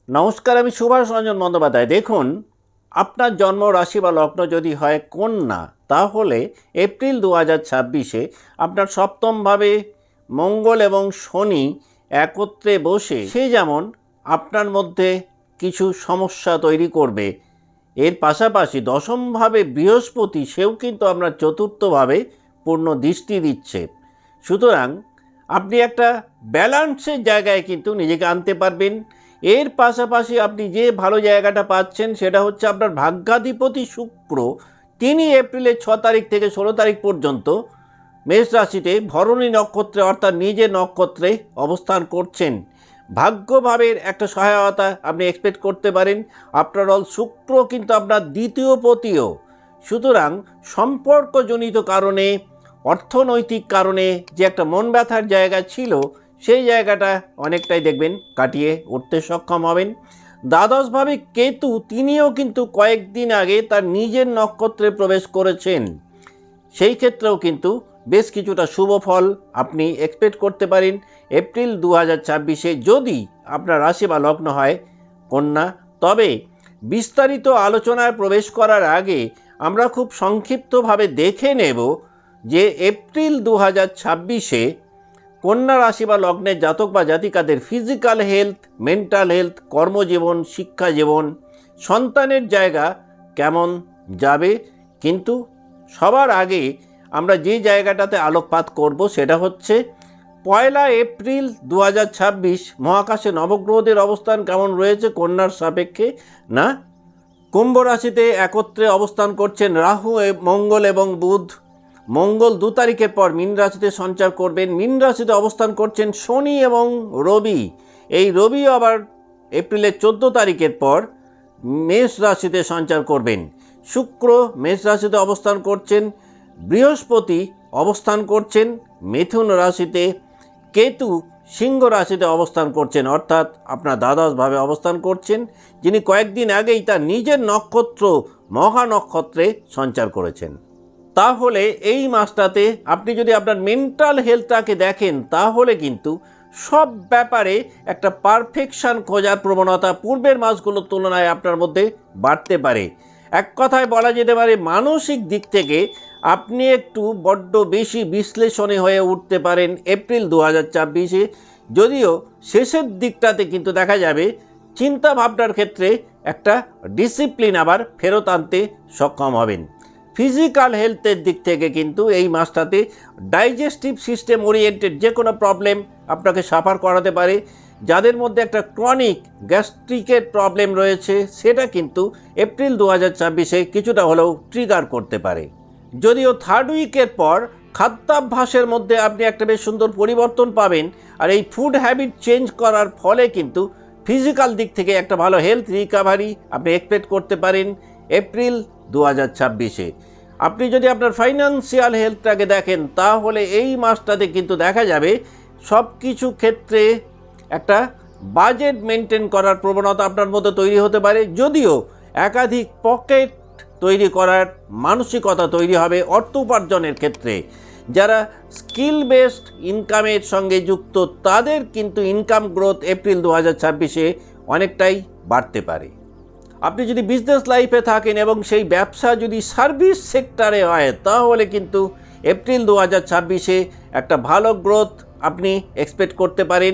নমস্কার, আমি সুভাষ রঞ্জন বন্দ্যোপাধ্যায়। দেখুন, আপনার জন্ম রাশি বা লগ্ন যদি হয় কন্যা, তাহলে এপ্রিল 2026-এ আপনার সপ্তমভাবে মঙ্গল এবং শনি একত্রে বসে সে যেমন আপনার মধ্যে কিছু সমস্যা তৈরি করবে, এর পাশাপাশি দশমভাবে বৃহস্পতি সেও কিন্তু আপনার চতুর্থভাবে পূর্ণ দৃষ্টি দিচ্ছে। সুতরাং আপনি একটা ব্যালেন্সের জায়গায় কিন্তু নিজেকে আনতে পারবেন। এর পাশাপাশি আপনি যে ভালো জায়গাটা পাচ্ছেন সেটা হচ্ছে আপনার ভাগ্যাধিপতি শুক্র। তিনি এপ্রিলের 6 তারিখ থেকে 16 তারিখ পর্যন্ত মেষ রাশিতে ভরণী নক্ষত্রে অর্থাৎ নিজের নক্ষত্রে অবস্থান করছেন। ভাগ্যভাবের একটা সহায়তা আপনি এক্সপেক্ট করতে পারেন। আফটার অল শুক্র কিন্তু আপনার দ্বিতীয় পতিও। সুতরাং সম্পর্কজনিত কারণে, অর্থনৈতিক কারণে যে একটা মন ব্যথার জায়গা ছিল, সেই জায়গাটা অনেকটাই দেখবেন কাটিয়ে উঠতে সক্ষম হবেন। দ্বাদশভাবে কেতু, তিনিও কিন্তু কয়েকদিন আগে তার নিজের নক্ষত্রে প্রবেশ করেছেন। সেই ক্ষেত্রেও কিন্তু বেশ কিছুটা শুভ ফল আপনি এক্সপেক্ট করতে পারেন এপ্রিল 2026-এ, যদি আপনার রাশি বা লগ্ন হয় কন্যা। তবে বিস্তারিত আলোচনায় প্রবেশ করার আগে আমরা খুব সংক্ষিপ্তভাবে দেখে নেব যে এপ্রিল 2026-এ কন্যা রাশি বা লগ্নের জাতক বা জাতিকাদের ফিজিক্যাল হেলথ, মেন্টাল হেলথ, কর্মজীবন, শিক্ষা জীবন, সন্তানের জায়গা কেমন যাবে। কিন্তু সবার আগে আমরা যে জায়গাটাতে আলোকপাত করব সেটা হচ্ছে 1 এপ্রিল 2026 মহাকাশে নবগ্রহদের অবস্থান কেমন রয়েছে কন্যার সাপেক্ষে। না, কুম্ভ রাশিতে একত্রে অবস্থান করছেন রাহু, মঙ্গল এবং বুধ। মঙ্গল 2 তারিখের পর মীন রাশিতে সঞ্চার করবেন। মীন রাশিতে অবস্থান করছেন শনি এবং রবি। এই রবি আবার এপ্রিলের 14 তারিখের পর মেষ রাশিতে সঞ্চার করবেন। শুক্র মেষ রাশিতে অবস্থান করছেন। বৃহস্পতি অবস্থান করছেন মিথুন রাশিতে। কেতু সিংহ রাশিতে অবস্থান করছেন, অর্থাৎ আপনার দ্বাদশভাবে অবস্থান করছেন, যিনি কয়েকদিন আগেই তার নিজের নক্ষত্র মহা নক্ষত্রে সঞ্চার করেছেন। তাহলে এই মাসটাতে আপনি যদি আপনার মেন্টাল হেলথটাকে দেখেন, তাহলে কিন্তু সব ব্যাপারে একটা পারফেকশন খোঁজার প্রবণতা পূর্বের মাসগুলোর তুলনায় আপনার মধ্যে বাড়তে পারে। এক কথায় বলা যেতে পারে মানসিক দিক থেকে আপনি একটু বড্ড বেশি বিশ্লেষণী হয়ে উঠতে পারেন এপ্রিল 2026-এ। যদিও শেষের দিকটাতে কিন্তু দেখা যাবে চিন্তা ভাবনার ক্ষেত্রে একটা ডিসিপ্লিন আবার ফেরত আনতে সক্ষম হবেন। ফিজিক্যাল হেলথের দিক থেকে কিন্তু এই মাসটাতে ডাইজেস্টিভ সিস্টেম ওরিয়েন্টেড যে কোনো প্রবলেম আপনাকে সাফার করাতে পারে। যাদের মধ্যে একটা ক্রনিক গ্যাস্ট্রিকের প্রবলেম রয়েছে, সেটা কিন্তু এপ্রিল 2026-এ কিছুটা হলেও ট্রিগার করতে পারে। যদিও থার্ড উইকের পর খাদ্যাভ্যাসের মধ্যে আপনি একটা বেশ সুন্দর পরিবর্তন পাবেন, আর এই ফুড হ্যাবিট চেঞ্জ করার ফলে কিন্তু ফিজিক্যাল দিক থেকে একটা ভালো হেলথ রিকভারি আপনি এক্সপেক্ট করতে পারেন এপ্রিল 2026-এ। আপনি যদি আপনার ফাইন্যান্সিয়াল হেলথটাকে দেখেন, তাহলে এই মাসটাতে কিন্তু দেখা যাবে সব কিছু ক্ষেত্রে একটা বাজেট মেনটেন করার প্রবণতা আপনার মধ্যে তৈরি হতে পারে। যদিও একাধিক পকেট তৈরি করার মানসিকতা তৈরি হবে অর্থ উপার্জনের ক্ষেত্রে। যারা স্কিল বেসড ইনকামের সঙ্গে যুক্ত, তাদের কিন্তু ইনকাম গ্রোথ এপ্রিল 2026-এ অনেকটাই বাড়তে পারে। আপনি যদি বিজনেস লাইফে থাকেন এবং সেই ব্যবসা যদি সার্ভিস সেক্টরে হয়, তাহলে কিন্তু এপ্রিল 2026-এ একটা ভালো গ্রোথ আপনি এক্সপেক্ট করতে পারেন।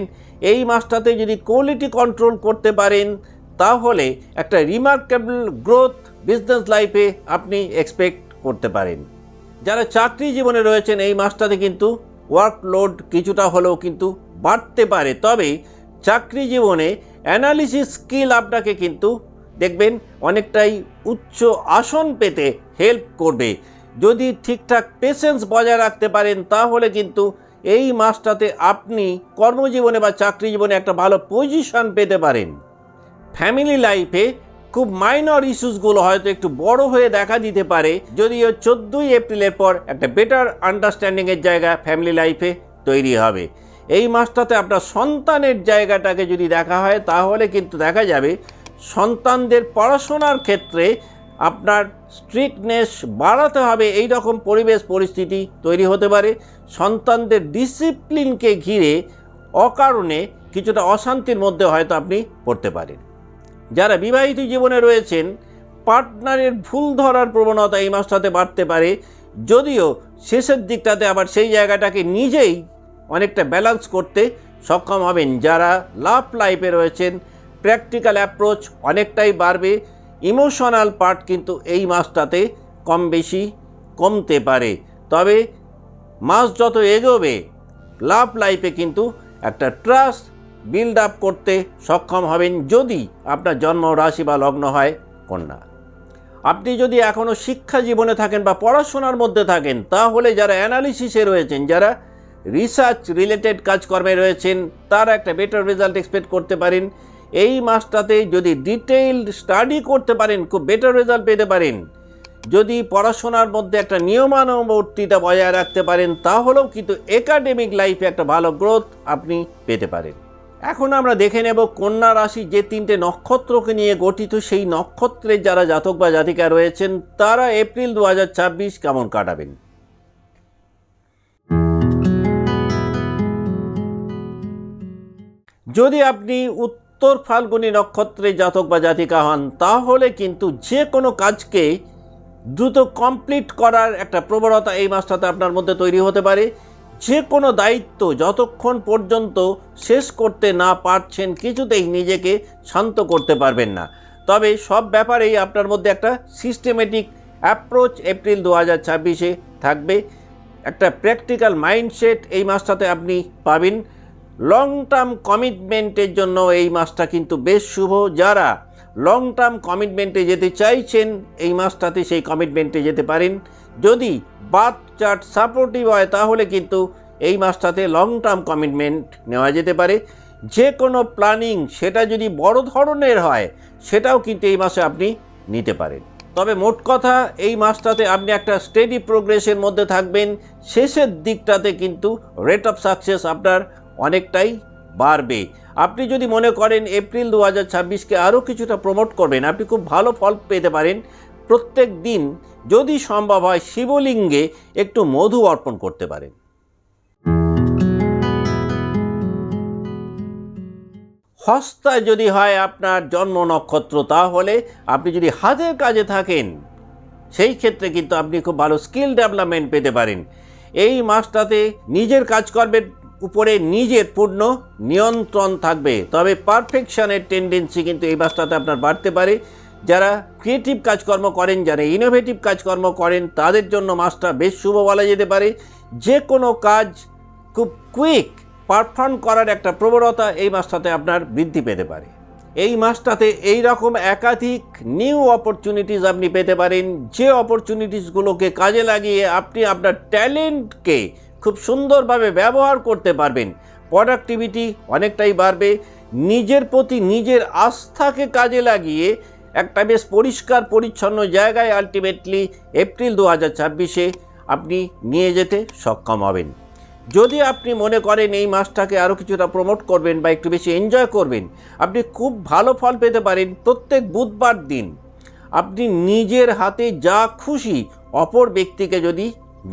এই মাসটাতে যদি কোয়ালিটি কন্ট্রোল করতে পারেন, তাহলে একটা রিমার্কেবল গ্রোথ বিজনেস লাইফে আপনি এক্সপেক্ট করতে পারেন। যারা চাকরি জীবনে রয়েছেন, এই মাসটাতে কিন্তু ওয়ার্কলোড কিছুটা হলেও কিন্তু বাড়তে পারে। তবে চাকরি জীবনে অ্যানালিসিস স্কিল আপনাকে কিন্তু দেখবেন অনেকটাই উচ্চ আসন পেতে হেল্প করবে। যদি ঠিকঠাক পেশেন্স বজায় রাখতে পারেন, তাহলে কিন্তু এই মাসটাতে আপনি কর্মজীবনে বা চাকরি জীবনে একটা ভালো পজিশন পেতে পারেন। ফ্যামিলি লাইফে খুব মাইনর ইস্যুসগুলো হয়তো একটু বড় হয়ে দেখা দিতে পারে, যদিও 14 এপ্রিলের পর একটা বেটার আন্ডারস্ট্যান্ডিংয়ের জায়গা ফ্যামিলি লাইফে তৈরি হবে। এই মাসটাতে আপনার সন্তানের জায়গাটাকে যদি দেখা হয়, তাহলে কিন্তু দেখা যাবে সন্তানদের পড়াশোনার ক্ষেত্রে আপনার স্ট্রিক্টনেস বাড়াতে হবে, এই রকম পরিবেশ পরিস্থিতি তৈরি হতে পারে। সন্তানদের ডিসিপ্লিনকে ঘিরে অকারণে কিছুটা অশান্তির মধ্যে হয়তো আপনি পড়তে পারেন। যারা বিবাহিত জীবনে রয়েছেন, পার্টনারের ভুল ধরার প্রবণতা এই মাসটাতে বাড়তে পারে, যদিও শেষের দিকটাতে আবার সেই জায়গাটাকে নিজেই অনেকটা ব্যালেন্স করতে সক্ষম হবেন। যারা লাভ লাইফে রয়েছেন, প্র্যাকটিক্যাল অ্যাপ্রোচ অনেকটাই বাড়বে। ইমোশনাল পার্ট কিন্তু এই মাসটাতে কম বেশি কমতে পারে, তবে মাস যত এগোবে লাভ লাইফে কিন্তু একটা ট্রাস্ট বিল্ড আপ করতে সক্ষম হবেন, যদি আপনার জন্ম রাশি বা লগ্ন হয় কন্যা। আপনি যদি এখনও শিক্ষা জীবনে থাকেন বা পড়াশোনার মধ্যে থাকেন, তাহলে যারা অ্যানালিসিসে রয়েছেন, যারা রিসার্চ রিলেটেড কাজকর্মে রয়েছেন, তারা একটা বেটার রেজাল্ট এক্সপেক্ট করতে পারেন। এই মাসটাতে যদি ডিটেইলড স্টাডি করতে পারেন, খুব বেটার রেজাল্ট পেতে পারেন। যদি পড়াশোনার মধ্যে একটা নিয়মানুবর্তিতা বজায় রাখতে পারেন, তাহলেও কিন্তু একাডেমিক লাইফে একটা ভালো গ্রোথ আপনি পেতে পারেন। এখন আমরা দেখে নেব কন্যা রাশি যে 3টে নক্ষত্রকে নিয়ে গঠিত, সেই নক্ষত্রের যারা জাতক বা জাতিকা রয়েছেন, তারা এপ্রিল 2026 কেমন কাটাবেন। যদি আপনি উত্তর ফাল্গুনী নক্ষত্রের জাতক বা জাতিকা হন, তাহলে কিন্তু যে কোনো কাজকে দ্রুত কমপ্লিট করার একটা প্রবণতা এই মাসটাতে আপনার মধ্যে তৈরি হতে পারে। যে কোনো দায়িত্ব যতক্ষণ পর্যন্ত শেষ করতে না পারছেন, কিছুতেই নিজেকে শান্ত করতে পারবেন না। তবে সব ব্যাপারেই আপনার মধ্যে একটা সিস্টেমেটিক অ্যাপ্রোচ এপ্রিল 2026-এ থাকবে। একটা প্র্যাকটিক্যাল মাইন্ডসেট এই মাসটাতে আপনি পাবেন। লং টার্ম কমিটমেন্টের জন্য এই মাসটা কিন্তু বেশ শুভ। যারা লং টার্ম কমিটমেন্টে যেতে চাইছেন, এই মাসটাতে সেই কমিটমেন্টে যেতে পারেন। যদি বার্থ চার্ট সাপোর্টিভ হয়, তাহলে কিন্তু এই মাসটাতে লং টার্ম কমিটমেন্ট নেওয়া যেতে পারে। যে কোনো প্ল্যানিং, সেটা যদি বড় ধরনের হয়, সেটাও কিন্তু এই মাসে আপনি নিতে পারেন। তবে মোট কথা, এই মাসটাতে আপনি একটা স্টেডি প্রোগ্রেসের মধ্যে থাকবেন। শেষের দিকটাতে কিন্তু রেট অফ সাকসেস আপনার অনেকটাই বাড়বে। আপনি যদি মনে করেন এপ্রিল 2026-কে আরও কিছুটা প্রমোট করবেন, আপনি খুব ভালো ফল পেতে পারেন। প্রত্যেক দিন যদি সম্ভব হয়, শিবলিঙ্গে একটু মধু অর্পণ করতে পারেন। হস্তায় যদি হয় আপনার জন্ম নক্ষত্র, তাহলে আপনি যদি হাতের কাজে থাকেন, সেই ক্ষেত্রে কিন্তু আপনি খুব ভালো স্কিল ডেভেলপমেন্ট পেতে পারেন। এই মাসটাতে নিজের কাজকর্মের উপরে নিজের পূর্ণ নিয়ন্ত্রণ থাকবে, তবে পারফেকশনের টেন্ডেন্সি কিন্তু এই মাসটাতে আপনার বাড়তে পারে। যারা ক্রিয়েটিভ কাজকর্ম করেন, যারা ইনোভেটিভ কাজকর্ম করেন, তাদের জন্য মাসটা বেশ শুভ বলা যেতে পারে। যে কোনো কাজ খুব কুইক পারফর্ম করার একটা প্রবণতা এই মাসটাতে আপনার বৃদ্ধি পেতে পারে। এই মাসটাতে এই রকম একাধিক নিউ অপরচুনিটিস আপনি পেতে পারেন, যে অপরচুনিটিসগুলোকে কাজে লাগিয়ে আপনি আপনার ট্যালেন্টকে খুব সুন্দরভাবে ব্যবহার করতে পারবেন। প্রোডাক্টিভিটি অনেকটাই বাড়বে। নিজের প্রতি নিজের আস্থাকে কাজে লাগিয়ে একটা বেশ পরিষ্কার পরিচ্ছন্ন জায়গায় আলটিমেটলি এপ্রিল 2026-এ আপনি নিয়ে যেতে সক্ষম হবেন। যদি আপনি মনে করেন এই মাসটাকে আরও কিছুটা প্রমোট করবেন বা একটু বেশি এনজয় করবেন, আপনি খুব ভালো ফল পেতে পারেন। প্রত্যেক বুধবার দিন আপনি নিজের হাতে যা খুশি অপর ব্যক্তিকে যদি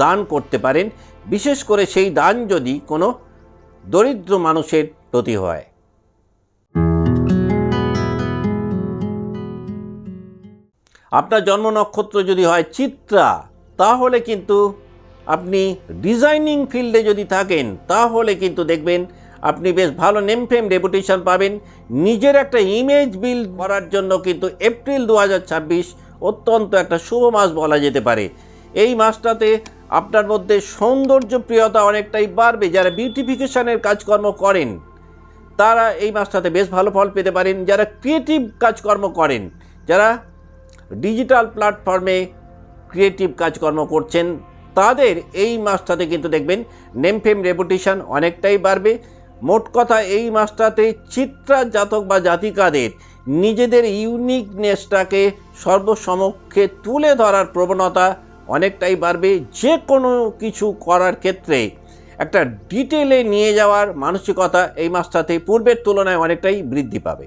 দান করতে পারেন, বিশেষ করে সেই দান যদি কোনো দরিদ্র মানুষের প্রতি হয়। আপনার জন্ম নক্ষত্র যদি হয় চিত্রা, তাহলে কিন্তু আপনি ডিজাইনিং ফিল্ডে যদি থাকেন, তাহলে কিন্তু দেখবেন আপনি বেশ ভালো নেম ফেম রেপুটেশন পাবেন। নিজের একটা ইমেজ বিল্ড করার জন্য কিন্তু এপ্রিল 2026 অত্যন্ত একটা শুভ মাস বলা যেতে পারে। এই মাসটাতে আপনার মধ্যে সৌন্দর্যপ্রিয়তা অনেকটাই বাড়বে। যারা বিউটিফিকেশনের কাজকর্ম করেন, তারা এই মাসটাতে বেশ ভালো ফল পেতে পারেন। যারা ক্রিয়েটিভ কাজকর্ম করেন, যারা ডিজিটাল প্ল্যাটফর্মে ক্রিয়েটিভ কাজকর্ম করছেন, তাদের এই মাসটাতে কিন্তু দেখবেন নেম ফেম রেপুটেশন অনেকটাই বাড়বে। মোট কথা, এই মাসটাতে চিত্রা জাতক বা জাতিকাদের নিজেদের ইউনিকনেসটাকে সর্বসমক্ষে তুলে ধরার প্রবণতা অনেকটাই বাড়বে। যে কোনো কিছু করার ক্ষেত্রে একটা ডিটেলে নিয়ে যাওয়ার মানসিকতা এই মাসটাতে পূর্বের তুলনায় অনেকটাই বৃদ্ধি পাবে।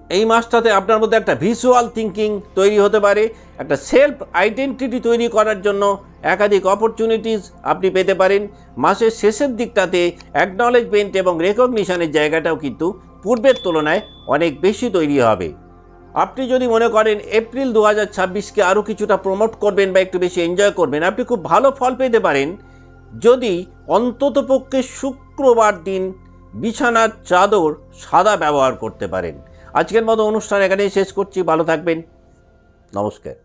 এই মাসটাতে আপনার মধ্যে একটা ভিজুয়াল থিঙ্কিং তৈরি হতে পারে। একটা সেলফ আইডেন্টিটি তৈরি করার জন্য একাধিক অপরচুনিটিস আপনি পেতে পারেন। মাসের শেষের দিকটাতে অ্যাকনলেজমেন্ট এবং রেকগনিশনের জায়গাটাও কিন্তু পূর্বের তুলনায় অনেক বেশি তৈরি হবে। আপনি যদি মনে করেন এপ্রিল 2026কে আরও কিছুটা প্রমোট করবেন বা একটু বেশি এনজয় করবেন, আপনি খুব ভালো ফল পেতে পারেন যদি অন্ততপক্ষে শুক্রবার দিন বিছানার চাদর সাদা ব্যবহার করতে পারেন। আজকের মতো অনুষ্ঠান এখানেই শেষ করছি। ভালো থাকবেন। নমস্কার।